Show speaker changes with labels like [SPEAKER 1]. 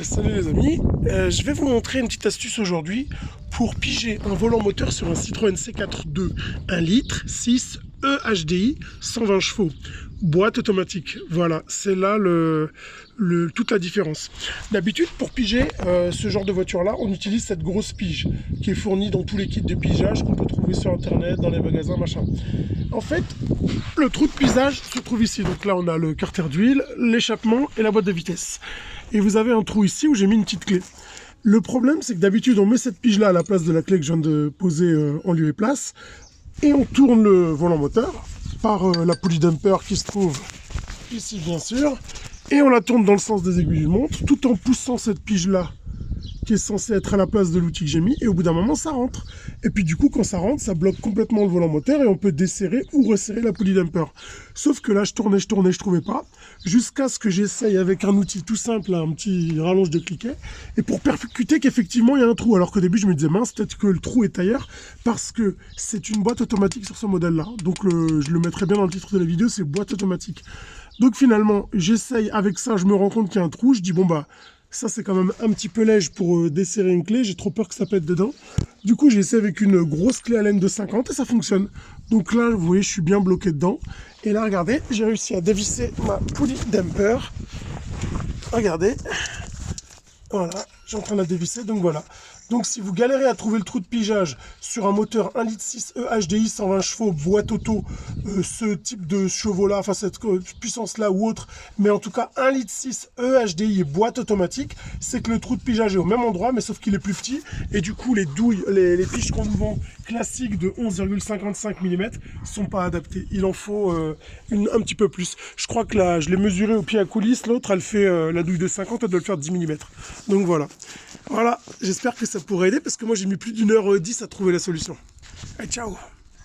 [SPEAKER 1] Salut les amis, je vais vous montrer une petite astuce aujourd'hui pour piger un volant moteur sur un Citroën C4 1 litre 6 EHDI 120 chevaux, boîte automatique. Voilà, c'est là toute la différence. D'habitude, pour piger ce genre de voiture-là, on utilise cette grosse pige qui est fournie dans tous les kits de pigeage qu'on peut trouver sur internet, dans les magasins, machin. En fait, le trou de pisage se trouve ici. Donc là, on a le carter d'huile, l'échappement et la boîte de vitesse. Et vous avez un trou ici où j'ai mis une petite clé. Le problème, c'est que d'habitude, on met cette pige-là à la place de la clé que je viens de poser en lieu et place. Et on tourne le volant moteur par la poulie dumper qui se trouve ici, bien sûr. Et on la tourne dans le sens des aiguilles d'une montre, tout en poussant cette pige-là qui est censée être à la place de l'outil que j'ai mis. Et au bout d'un moment, ça rentre. Et puis du coup, quand ça rentre, ça bloque complètement le volant moteur et on peut desserrer ou resserrer la poulie dumper. Sauf que là, je tournais, je trouvais pas. Jusqu'à ce que j'essaye avec un outil tout simple, un petit rallonge de cliquet, et pour percuter qu'effectivement, il y a un trou. Alors qu'au début, je me disais, mince, peut-être que le trou est ailleurs, parce que c'est une boîte automatique sur ce modèle-là. Donc je le mettrai bien dans le titre de la vidéo, c'est boîte automatique. Donc finalement, j'essaye avec ça, je me rends compte qu'il y a un trou, je dis, bon bah, ça, c'est quand même un petit peu léger pour desserrer une clé. J'ai trop peur que ça pète dedans. Du coup, j'ai essayé avec une grosse clé à laine de 50 et ça fonctionne. Donc là, vous voyez, je suis bien bloqué dedans. Et là, regardez, j'ai réussi à dévisser ma poulie dumper. Regardez. Voilà, j'ai en train de la dévisser. Donc voilà. Donc si vous galérez à trouver le trou de pigeage sur un moteur 1,6 litre EHDI 120 chevaux, boîte auto, ce type de chevaux-là, enfin cette puissance-là ou autre, mais en tout cas 1,6 litre EHDI et boîte automatique, c'est que le trou de pigeage est au même endroit, mais sauf qu'il est plus petit, et du coup les douilles, les piges qu'on nous vend classiques de 11,55 mm sont pas adaptées. Il en faut un petit peu plus. Je crois que là, je l'ai mesuré au pied à coulisse, l'autre elle fait la douille de 50, elle doit le faire 10 mm. Donc voilà. Voilà, j'espère que ça pourrait aider parce que moi j'ai mis plus d'1h10 à trouver la solution. Allez, ciao!